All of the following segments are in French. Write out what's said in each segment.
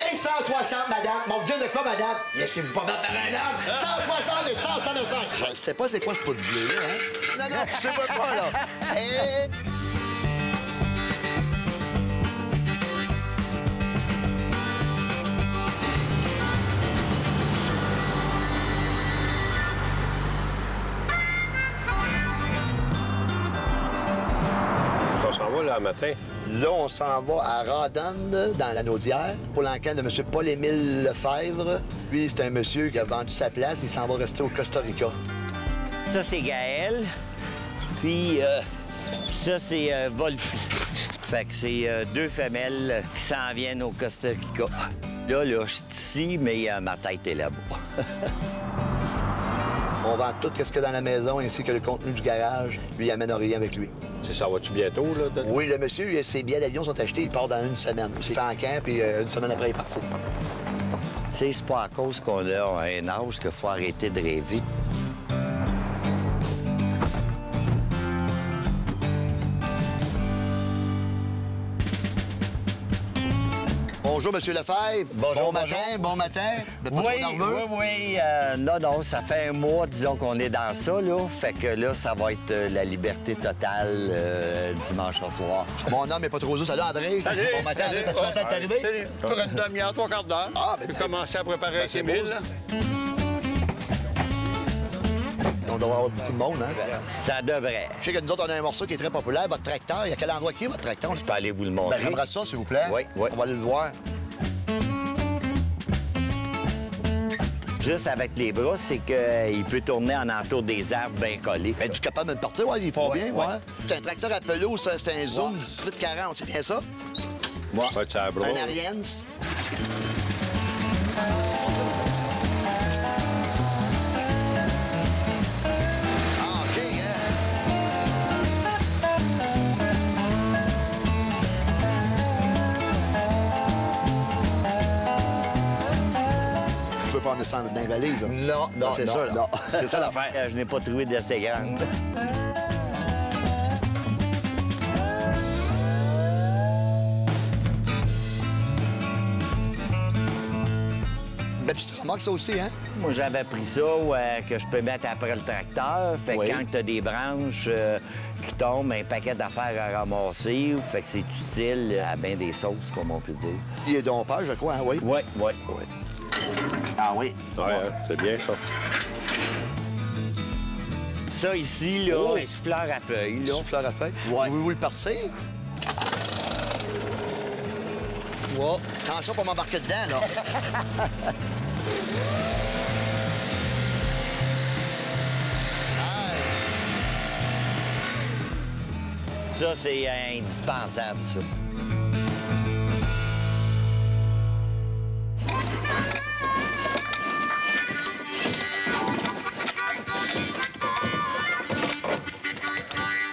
Et 160, madame. Mon Dieu, de quoi, madame? Laissez-vous pas battre par un homme. 160 et 165. Je sais pas c'est quoi ce pot de bleu, là, hein? Non, non, je sais pas, là. Et... On s'en va, là, le matin. Là, on s'en va à Rawdon, dans la Naudière, pour l'encan de M. Paul-Émile Lefebvre. Lui, c'est un monsieur qui a vendu sa place. Il s'en va rester au Costa Rica. Ça, c'est Gaël. Puis, ça, c'est Wolf. Fait que c'est deux femelles qui s'en viennent au Costa Rica. Là, je suis ici, mais ma tête est là-bas. On vend tout ce qu'il y a dans la maison, ainsi que le contenu du garage. Lui, il amène rien avec lui. Ça va-tu bientôt, là? Oui, le monsieur, ses billets d'avion sont achetés. Il part dans une semaine. Il fait en camp, puis une semaine après, il est parti. Tu sais, c'est pas à cause qu'on a un âge qu'il faut arrêter de rêver. Bonjour, M. Lefebvre. Bonjour, bon bonjour. matin, bon matin. Pas trop nerveux? Oui. Non, ça fait un mois, disons, qu'on est dans ça, là. Fait que là, ça va être la liberté totale dimanche au soir. Mon homme n'est pas trop doux. Salut, André. Salut! Bon matin, André. Fais-tu longtemps que t'es arrivé? Salut! Pour une demi-heure, 3/4 d'heure. Ah, ben, J'ai commencé à préparer avec c'est Émile. beau. là. On doit avoir beaucoup de monde, hein? Ça devrait. Je sais que nous autres, on a un morceau qui est très populaire. Votre tracteur, il y a quel endroit qui est, votre tracteur? Je peux aller vous le Ben, montrer. j'aimerais ça, s'il vous plaît. Oui. On va aller le voir. Juste avec les bras, c'est qu'il peut tourner en entour des arbres bien collés. Es-tu capable de me partir? Ouais, il part Ouais, bien, ouais. ouais. C'est un tracteur à pelouse, ça, c'est un Zoom 1840, c'est bien ça? Moi, Va être sur la brosse. Un Ariens. Ah, OK, hein? Je peux pas en descendre dans les valises, là. non, c'est ça, là. C'est ça l'affaire. je n'ai pas trouvé d'assez grande. Ben, puis tu te remarques ça aussi, hein? Moi, j'avais pris ça que je peux mettre après le tracteur. Fait que Oui. quand tu as des branches qui tombent, un paquet d'affaires à ramasser, fait que c'est utile à bien des sauces, comme on peut dire. Il est dompage, je crois, hein, oui? Oui. Oui. Ah oui. Ouais, hein, c'est bien, ça. Ça ici, là, Oh. un souffleur à feuilles, là. Souffleur à feuille. Ouais. Voulez-vous le partir? Wow. Attention pour m'embarquer dedans, là. Ça, c'est indispensable, ça.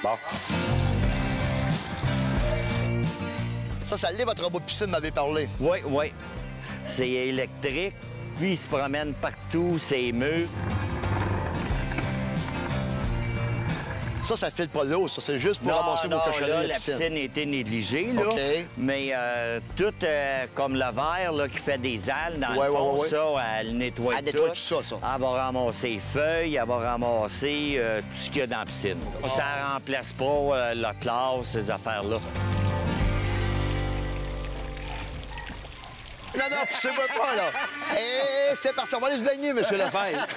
Bon. Ça l'est, votre robot de piscine m'avait parlé. Oui. C'est électrique. Lui, il se promène partout, c'est murs. Ça file pas l'eau, ça. C'est juste pour ramasser vos cochonneries là, de la piscine. piscine a été négligée, là. OK. Mais tout comme le verre, là, qui fait des algues, dans Ouais, le fond, ouais. ça, elle nettoie Elle nettoie tout ça, ça. Elle va ramasser les feuilles, elle va ramasser tout ce qu'il y a dans la piscine. Ça remplace pas la classe, ces affaires-là. Non, tu sais pas, là. Et c'est parti. On va aller se baigner, M. Lefebvre.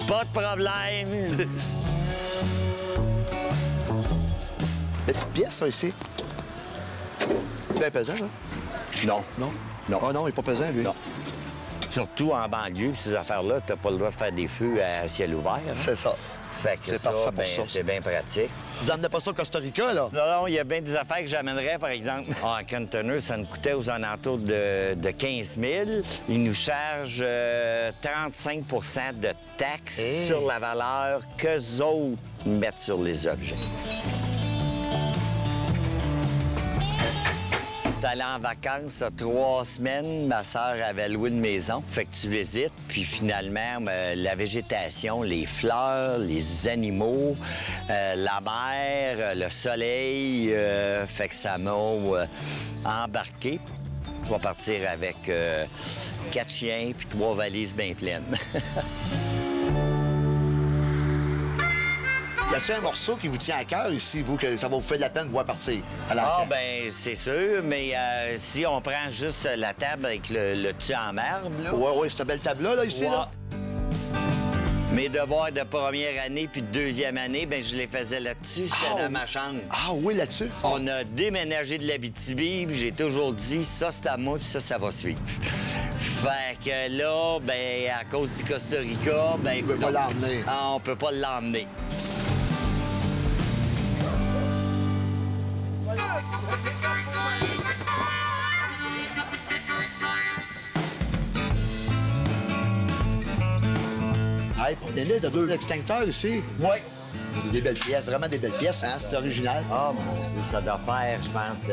Pas de problème. La petite pièce, ça, ici. Bien pesant, ça? Non. Non? Non. Ah non, il est pas pesant, lui. Non. Surtout en banlieue, ces affaires-là, t'as pas le droit de faire des feux à ciel ouvert. hein. C'est ça. Fait que C'est ça, parfait pour ben, ça. c'est bien pratique. Vous emmenez pas ça au Costa Rica, là? Non, il y a bien des affaires que j'amènerais, par exemple. En container, ça nous coûtait aux alentours de 15 000. Ils nous chargent 35 de taxes Hey. sur la valeur qu'eux autres mettent sur les objets. J'étais allé en vacances 3 semaines. Ma sœur avait loué une maison. Fait que tu visites, puis finalement, la végétation, les fleurs, les animaux, la mer, le soleil, fait que ça m'a embarqué. Je vais partir avec 4 chiens puis 3 valises bien pleines. Y a-t-il un morceau qui vous tient à cœur ici, vous, que ça va vous faire de la peine de voir partir à l'arrière? Ah, bien, c'est sûr, mais si on prend juste la table avec le dessus en marbre, là... Oui, cette belle table-là, là, ici, Ouais. là. Mes devoirs de première année puis de deuxième année, bien, je les faisais là-dessus, c'était dans ma chambre. Ah oui, là-dessus? On a déménagé de l'Abitibi, puis j'ai toujours dit, ça, c'est à moi, puis ça va suivre. Fait que là, bien, à cause du Costa Rica, bien... On peut pas l'emmener. Ah, on peut pas l'emmener. Hey, prenez-le, t'as 2 extincteurs ici. Oui. C'est des belles pièces, vraiment des belles pièces, hein? C'est original. Ah, mon Dieu, ça doit faire, je pense,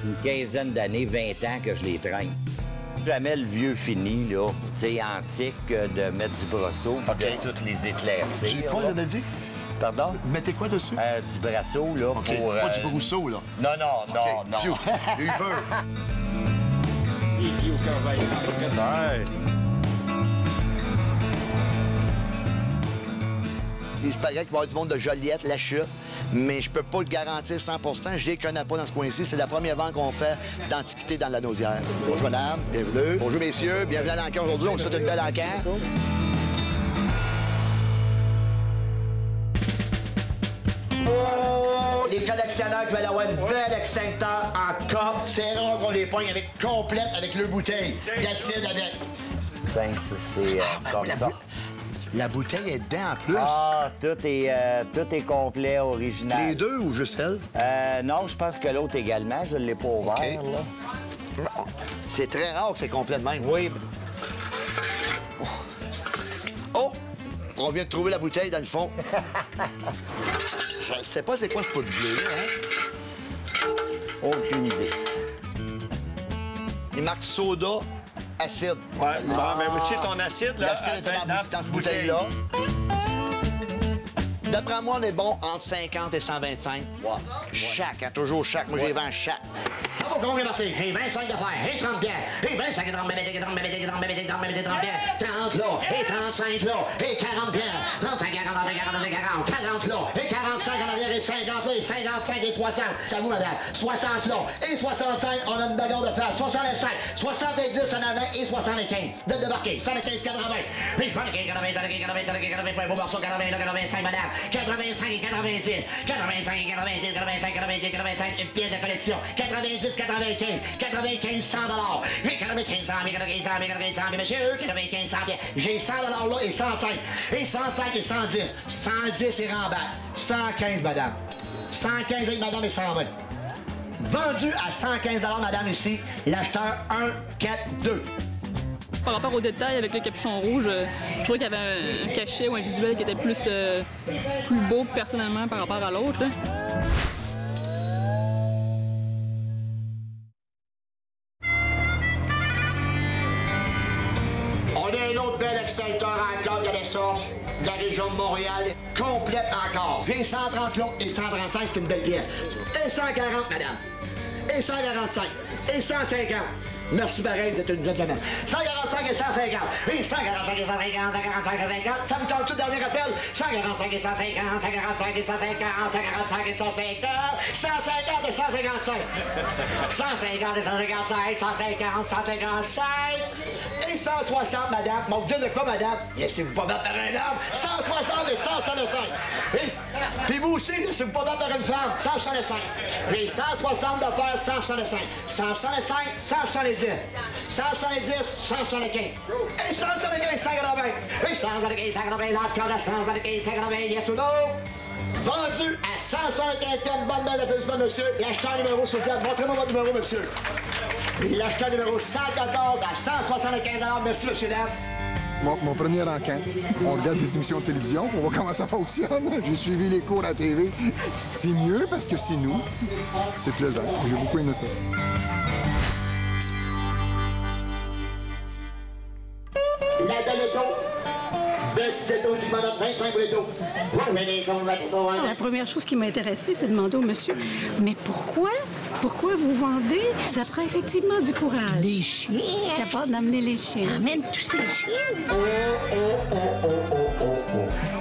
une quinzaine d'années, 20 ans que je les traîne. Jamais le vieux fini, là, tu sais, antique, de mettre du brosseau, puis de toutes les éclaircer. Quoi, là. vous avez dit? Pardon? Vous mettez quoi dessus? Du brasseau, là, OK, pour... pas du brousseau, là. Non, non, OK, non, phew. non. Uber. Ouais. Il paraît qu'il va y avoir du monde de Joliette, La Chute, mais je peux pas le garantir 100 je les connais pas dans ce coin-ci. C'est la première vente qu'on fait d'antiquité dans la Naudière. Bonjour, madame. Bienvenue. Bonjour, messieurs. Bienvenue à l'encan aujourd'hui. On vous souhaite une belle encan. Oh, les collectionneurs qui veulent avoir une belle extincteur en cope. C'est rare qu'on les pogne avec complète avec leur bouteille d'acide avec. Tiens, c'est comme ça. La bouteille est dedans en plus. Ah, tout est complet, original. Les deux ou juste elle? Non, je pense que l'autre également. Je ne l'ai pas ouvert, OK. là. C'est très rare que c'est complet de même. Oui. Oh! On vient de trouver la bouteille dans le fond. Je sais pas c'est quoi ce pot de bleu, hein? Aucune idée. Il marque soda, acide. Ouais, bon, mais aussi ton acide, là. L'acide était dans cette bouteille-là. D'après moi, on est bon entre 50 et 125. Wow. Chaque, hein, toujours chaque. Moi, j'ai vend chaque. Ça va combien, merci? Hey, 25 d'affaires, hey, 30 bières, hey, 25 30 bières, 30 bières, 30 là, hey, 35 là, hey, 40 bières, 35, 40, 40 là, hey, 45 en arrière et 50 là, et 55 et 60. C'est à vous, madame. 60 là, et 65, on a une bagarre de fer. 65, 70 en avant et 75. De débarquer, 75, 80. Puis 75, 80, 80, beau morceau, 80, 85, madame. 85 et 90. 85 et 90, 85, 90, 85, une pièce de collection. 90, 95, 95, 100 J'ai 95, 100, 95, 100, 95, 100, monsieur, 95, 100 pièces. J'ai 100 là et 105. Et 105 et 110. 110 et remballe. 115, madame. 115 avec madame et 120. Vendu à 115 madame, ici. L'acheteur 1, 4, 2. Par rapport aux détails avec le capuchon rouge, je trouvais qu'il y avait un cachet ou un visuel qui était plus beau personnellement par rapport à l'autre. On a un autre bel extincteur encore, regardez ça, de la région de Montréal, complète encore. J'ai 130 là et 135, c'est une belle pièce. Et 140, madame. Et 145. Et 150. Merci pareil, vous êtes une gentleman. 145 et 150. Et 145 et 150, 145 et 150. Ça vous tente tout dernier appel? 145 et 150, 145 et 150, 145 et 150, 150 et 155. 150 et 155, 150, 155 et 160, madame. Bon, vous dites de quoi, madame? Laissez-vous pas battre par un homme. 160 et 165. Puis vous aussi, laissez-vous pas battre par une femme. 165. J'ai 160 d'affaires, 165. 165, 170. 170, 175. Et 175, 180. Et 175, 180, last card à 175, 180, yes ou no? Vendu à 175 pièces, bonne belle applaudissement, monsieur. L'acheteur numéro, s'il vous plaît. Montrez-moi votre numéro, monsieur. L'acheteur numéro 114 à 175 $. Merci, monsieur, dame. Mon premier encan. On regarde des émissions de télévision pour voir comment ça fonctionne. J'ai suivi les cours à la TV. C'est mieux parce que c'est nous. C'est plaisant. J'ai beaucoup aimé ça. La belle auto. Belle petite auto, 25 pour l'auto. La première chose qui m'a intéressée, c'est de demander au monsieur, mais pourquoi Pourquoi vous vendez? Ça prend effectivement du courage. Les chiens. Capable d'amener les chiens. Amène tous ces chiens.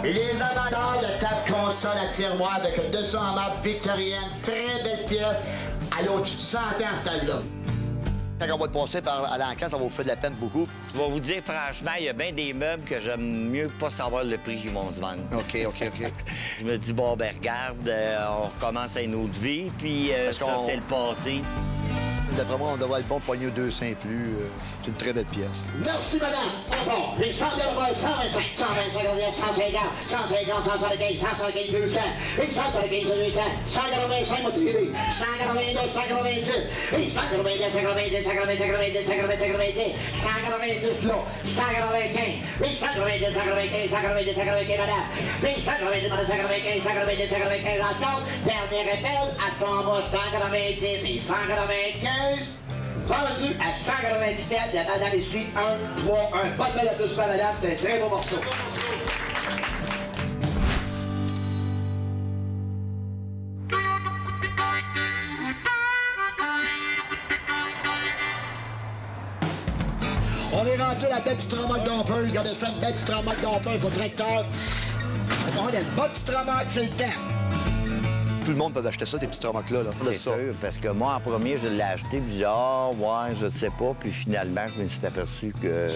Les amateurs de table console à tiroir avec le dessus en marbre victorienne, très belle pièce. Elle a au-dessus de 100 ans, cette table-là. Quand on va te passer à l'encan, ça va vous faire de la peine beaucoup. Je vais vous dire franchement, il y a bien des meubles que j'aime mieux pas savoir le prix qu'ils vont se vendre. OK. Je me dis, bon, ben regarde, on recommence à une autre vie, puis ça, c'est le passé. D'après moi, on devrait être bon poignet 200 et plus. C'est une très belle pièce. Merci, madame. Bon, les 100 000 euros, 125, 125, 150, 150, 175, 175, 200, et 175, 200, 185, mon télé, 182, 190, et 190, 190, 190, 190, 190, 190, là, 195, et 190, 195, 190, 195, madame, et 190, 195, 190, 195, en seconde, dernier appel, à son bas, 190 et 195. Vendu à 197, la madame ici, 1, 3, 1. Pas de mal d'applaudissements, madame, c'est un très beau morceau. On est rendu à la belle petite remarque d'Ampeur. Regardez ça, une belle petite remarque d'Ampeur, votre directeur. On a une bonne petite remarque, c'est le temps. Tout le monde peut acheter ça, des petites remarques-là. C'est sûr, parce que moi, en premier, je l'ai acheté, puis je dis, ouais, je ne sais pas. Puis finalement, je me suis aperçu que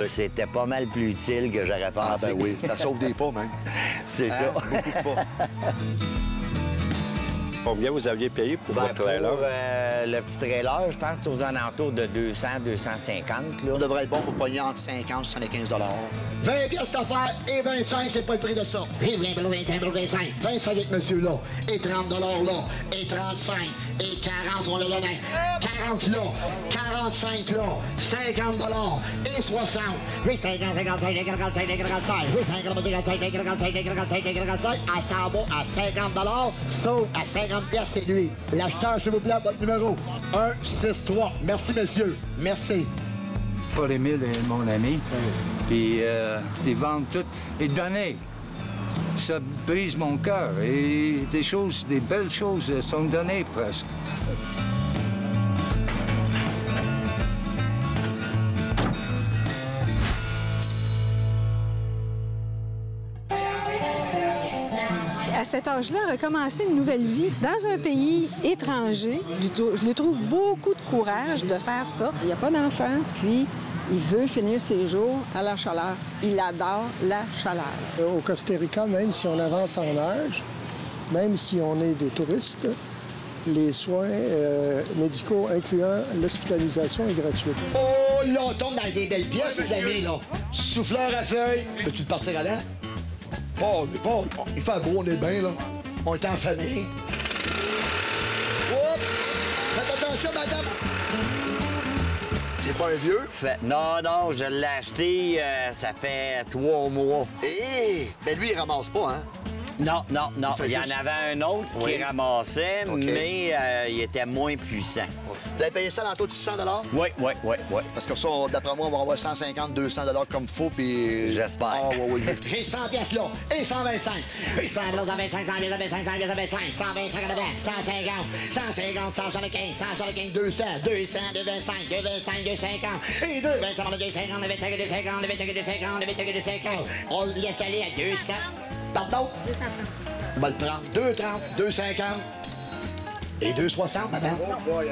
c'était pas mal plus utile que j'aurais pensé. Ah, ben oui, ça sauve des pas, même. C'est ça. Beaucoup de pas. Combien vous aviez payé pour votre trailer? Pour le petit trailer, je pense que c'est aux alentours de 200, 250. Là. On devrait être bon pour pogner entre 50 et 75 $. 20 pièces d'affaires et 25, c'est pas le prix de ça. Et 25, 25. 25 avec monsieur-là. Et 30 $ là. Et 35. Et 40, on l'a donné. 40 là. 45 là. 50 $. Et 60. Oui, 50, 55, 55, 55. Oui, 50, 55, 55, 55, 55. À 100 bas, à 50 $. Sauf à 50 pièces, c'est lui. L'acheteur, s'il vous plaît, votre numéro. 163. Merci, monsieur. Merci. Paul-Émile est mon ami. Puis ils vendent tout. Et donner, ça brise mon cœur. Et des belles choses sont données presque. À cet âge-là, recommencer une nouvelle vie dans un pays étranger, je lui trouve beaucoup de courage de faire ça. Il n'y a pas d'enfant, puis il veut finir ses jours à la chaleur. Il adore la chaleur. Au Costa Rica, même si on avance en âge, même si on est des touristes, les soins médicaux incluant l'hospitalisation est gratuite. Oh, là, on tombe dans des belles pièces, les amis, là. Souffleur à feuilles. Peux-tu te partir à l'air? Paul, il fait beau, on est bien, là. On est en famille. Oups! Faites attention, madame! C'est pas un vieux? Non, je l'ai acheté, ça fait 3 mois. Ben lui, il ramasse pas, hein? Non. Il y en avait un autre qui ramassait, mais il était moins puissant. Vous avez payé ça à l'entour de 600 $? Oui. Parce que ça, d'après moi, on va avoir 150, 200 $ comme il faut, puis... J'espère. Ah, oui. J'ai 100 pièces là, et 125. Et 100 $, 125, 100 $, 125, 100 $, 125, 125 en avant, 150, 150, 175, 175, 200, 200, 225, 225, 250, et 225, 250, 250, 250, 250, 250. On le laisse aller à 200. Pardon? 230. On va le prendre. 230, 250. Et 2,60, madame.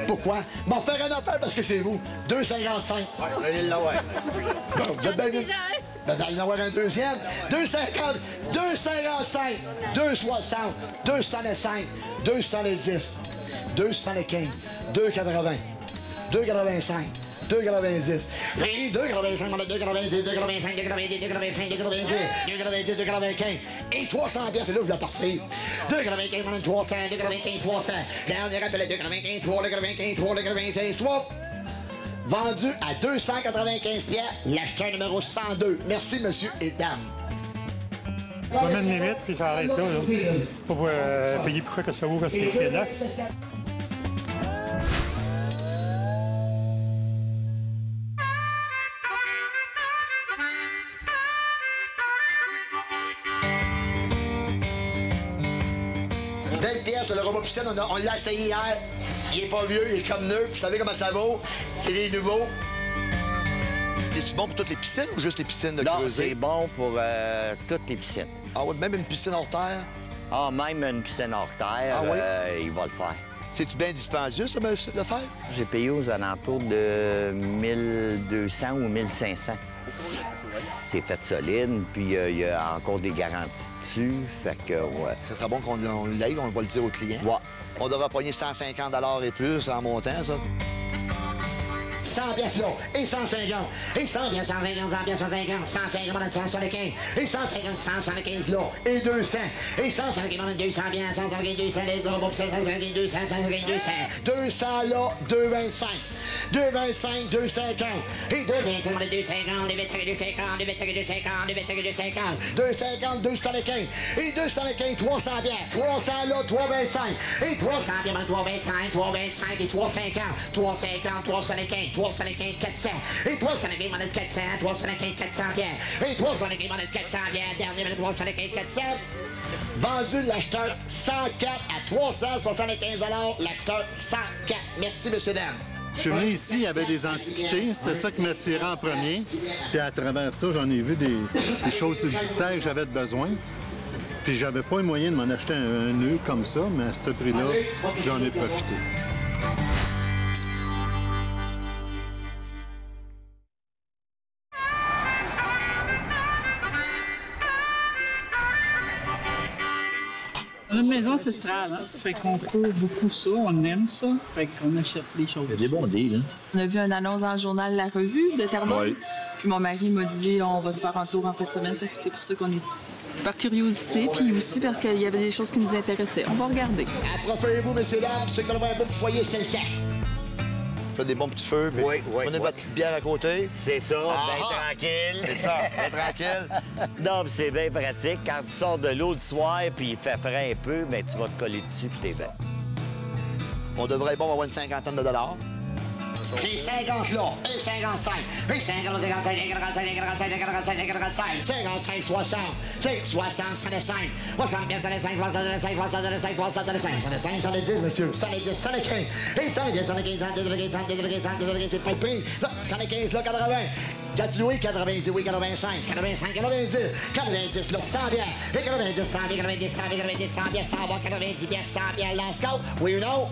Pourquoi? M'en faire un appel parce que c'est vous. 2,55. Ouais, bon, vous êtes bien venu. Vous allez en avoir un deuxième. 2,50, 2,55, 2,60, 2,65, 2,70, 2,75, 2,80, 2,85. 2,90. Oui, 2,85, on a 2,90, 2,85, 2,90, 2,85, 2,90, 2,95. Et 300 pièces, c'est là où je vais partir. 2,95, on a 300, 2,95, 300. Dernier appel, 2,95, 3, 2,95, 3, 2,95, 3. Vendu à 295 pièces, l'acheteur numéro 102. Merci, monsieur et dame. On va mettre une limite, puis ça arrête là. Pas pour payer plus cher que ça vaut quand c'est neuf. Belle pièce, le robot piscine, on l'a essayé hier. Il est pas vieux, il est comme neuf. Vous savez comment ça vaut? C'est les nouveaux. C'est-tu bon pour toutes les piscines ou juste les piscines de creuser? Non, c'est bon pour toutes les piscines. Ah ouais, même une piscine hors terre? Ah, même une piscine hors terre, ah, oui? Il va le faire. C'est-tu bien dispendieux, ça, de le faire? J'ai payé aux alentours de 1200 ou 1500. C'est fait solide, puis il y a encore des garanties dessus, fait que, ouais. Ça serait bon qu'on l'aille, on va le dire aux clients. Ouais. On devra pogner 150 $ et plus en montant, ça. 100 pièces là, et 150, et 100 pièces, 150, 100 pièces, 150, 150, 175, et 150, 175 là, et 200, et 150, 200 pièces, 150, 200, les gros, 150, 200, 150, 200, 200 là, 225, 225, 250, et 225, 250, 250, 250, 250, 250, 250, et 250, 300 pièces, 300 là, 325, et 300 pièces, 325, 325, et 350, 350, 350, 350, 400. Et 350, monnaie de 400. 350, 400 pièces. Et 350, monnaie de 400 pièces. Dernier, monnaie de 350, 400. Vendu l'acheteur 104 à 375 $. L'acheteur 104. Merci, monsieur, dame. Je suis venu ici, il y avait des antiquités. C'est ça qui m'attirait en premier. Puis à travers ça, j'en ai vu des choses utilitaires que j'avais besoin. Puis j'avais pas les moyens de m'en acheter un nœud comme ça, mais à ce prix-là, j'en ai profité. Notre maison ancestrale, hein? Fait qu'on trouve beaucoup ça, on aime ça, fait qu'on achète des choses. Il y a des bons deals, hein? On a vu une annonce dans le journal La Revue de Terrebonne. Oui. Puis mon mari m'a dit on va te faire un tour en fin de semaine, fait que c'est pour ça qu'on est ici. Par curiosité, puis aussi parce qu'il y avait des choses qui nous intéressaient. On va regarder. Approchez-vous, messieurs, dames, c'est qu'on va un beau petit foyer, c'est le cas. Faites des bons petits feux, puis prenez votre petite bière à côté. C'est ça, bien tranquille. C'est ça, bien tranquille. Non, mais c'est bien pratique. Quand tu sors de l'eau du soir, puis il fait frais un peu, mais tu vas te coller dessus, puis t'es bien. On devrait avoir une cinquantaine de $. J'ai 50 là, et 55, et 50, 55, 55, 55, 55, 55, 55, 60, 60, 65, 60, 65, 65, 65, 65, 65, 110, monsieur, 110, 115, et 110, 115, 115, 115, c'est pas le prix, là, 115, là, 80, t'as-tu oui, 90, oui, 85, 85, 90, 90, là, 100 bières, et 90, 100 bières, 90, 100 bières, 90, 100 bières, 100 bières, 90 bières, 100 bières, last call, oui ou non?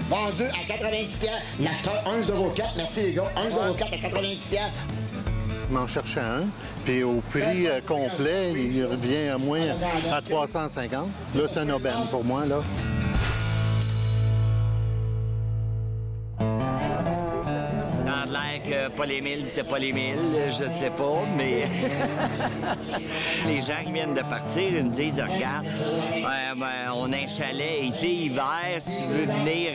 Vendu à 90 $, l'acheteur 1,04 $. Merci les gars, 1,04 $ à 90 $. Je m'en cherchais un, puis au prix complet, il revient à moins à 350. Là, c'est un aubaine pour moi, là. Dans l'air que pas les 1000, c'était pas les 1000, je sais pas, mais les gens qui viennent de partir, ils me disent, regarde, on a un chalet été, hiver, si tu veux venir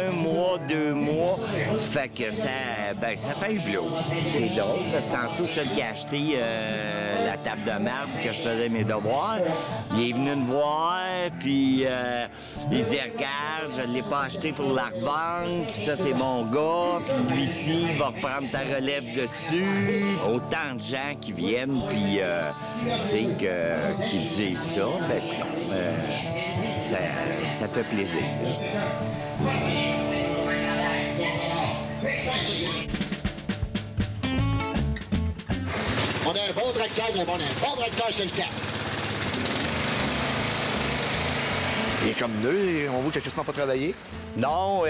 1 mois, 2 mois, fait que ça fait un vlog. C'est drôle, parce que tantôt, celui qui a acheté la table de marbre que je faisais mes devoirs, il est venu me voir, puis il dit, regarde, je ne l'ai pas acheté pour la revendre, puis ça, c'est mon gars, puis lui ici, il va reprendre ta relève dessus. Autant de gens qui viennent, puis, tu sais, qui disent ça, fait que, ça fait plaisir. On a un bon tracteur, mais on a un bon tracteur, c'est le cas. Il est comme deux, on voit qu'il n'a quasiment pas travaillé. Non,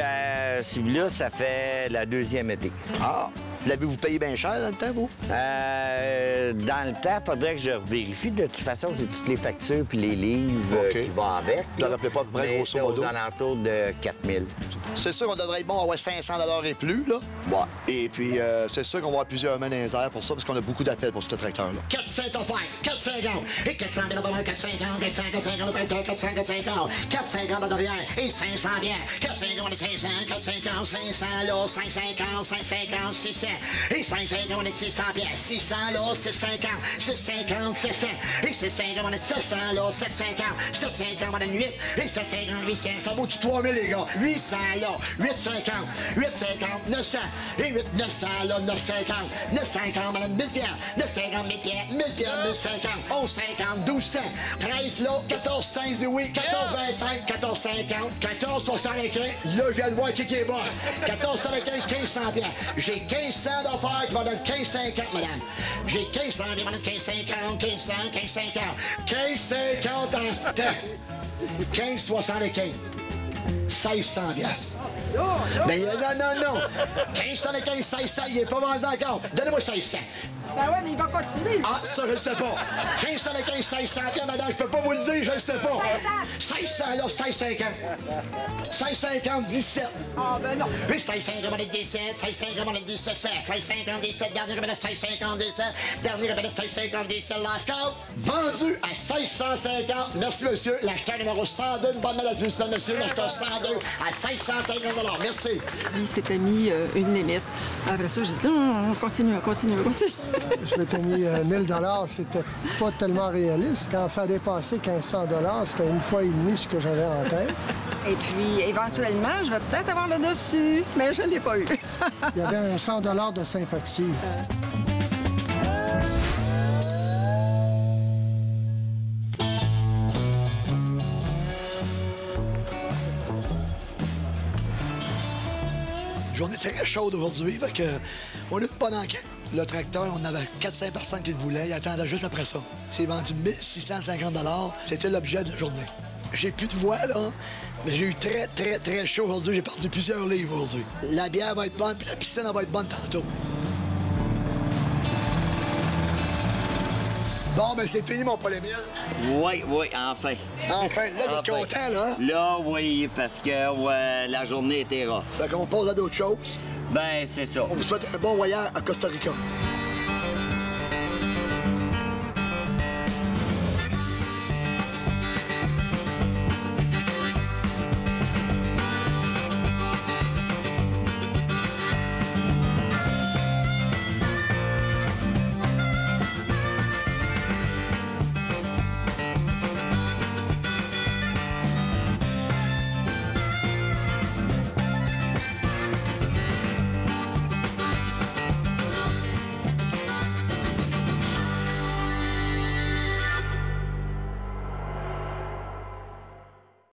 celui-là, ça fait la 2e été. Ah! L'avez-vous payé bien cher dans le temps, vous? Dans le temps, il faudrait que je vérifie. De toute façon, j'ai toutes les factures puis les livres qui vont avec. Vous ne rappelez pas à peu près, grosso modo? Aux alentours de 4000. C'est sûr qu'on devrait être bon à avoir 500 $ et plus, là. Ouais. Et puis, c'est sûr qu'on va avoir plusieurs mains dans les airs pour ça, parce qu'on a beaucoup d'appels pour ce tracteur-là. 400 offerts, 450, et 400 000 $, 450, 450 le tracteur, 450, 450 en arrière, et 500 bières, 450, 500, 450, 500 là, 550, 550, 600, Et 500, on est 600 pièces. 600, là, 650. 650, 700. Et 650, on est 700, là, 750. 750, on est 8. Et 750, 800. Ça vaut tout 3000, les gars. 800, là, 850. 850, 900. Et 8, 900, là, 950. 950, madame, 1000 pièces. 950, 1000 pièces. 1000 pièces, 1050. 1150, 1200. 13, là, 14, 5, dis oui. 14, 25, 14, 50. 14, 75. Là, je viens de voir qui est bon. 14, 75, 1500 pièces. J'ai 1500 d'affaires qui vont donner 1550, madame. J'ai 1500 qui vont donner 1550, 1500, 1550. 1550 en temps. 1575. 1600 pièces. Mais non. 1575, 1600, il n'est pas vendu encore. Donnez-moi 1600. Ben ouais, mais il va continuer. Ah, ça, je ne sais pas. 1575, 1600 pièces, madame, je peux pas vous le dire, je ne sais pas. 1600, là, 1650. 1650, 17. Ah, ben non. Oui, 1650, on est 17. 1650, on est 17. 1650, 17. Dernier rebelle, 1650, 17. Dernier rebelle, 1650, 17. Last call. Vendu à 1650. Merci, monsieur. L'acheteur numéro 102. Une bonne maladie, monsieur. L'acheteur 102 à 1650 $. Merci. Il s'était mis une limite. Après ça, j'ai dit, non, on continue. Je m'étais mis 1000 $, c'était pas tellement réaliste. Quand ça a dépassé 1500 $, c'était une fois et demie ce que j'avais en tête. Et puis, éventuellement, je vais peut-être avoir le dessus, mais je ne l'ai pas eu. Il y avait un 100 $ de sympathie. Journée très chaude aujourd'hui, fait que on a une bonne enquête. Le tracteur, on avait 400 personnes qui le voulaient, il attendait juste après ça. C'est vendu 1650 $, c'était l'objet de la journée. J'ai plus de voix, là, mais j'ai eu très chaud aujourd'hui. J'ai perdu plusieurs livres aujourd'hui. La bière va être bonne, puis la piscine va être bonne tantôt. Bon, ben c'est fini, mon Paul-Émile. Oui, enfin. Enfin, là, t'es content, là? Là, oui, parce que la journée était rough. Fait qu'on passe à d'autres choses. Ben, c'est ça. On vous souhaite un bon voyage à Costa Rica.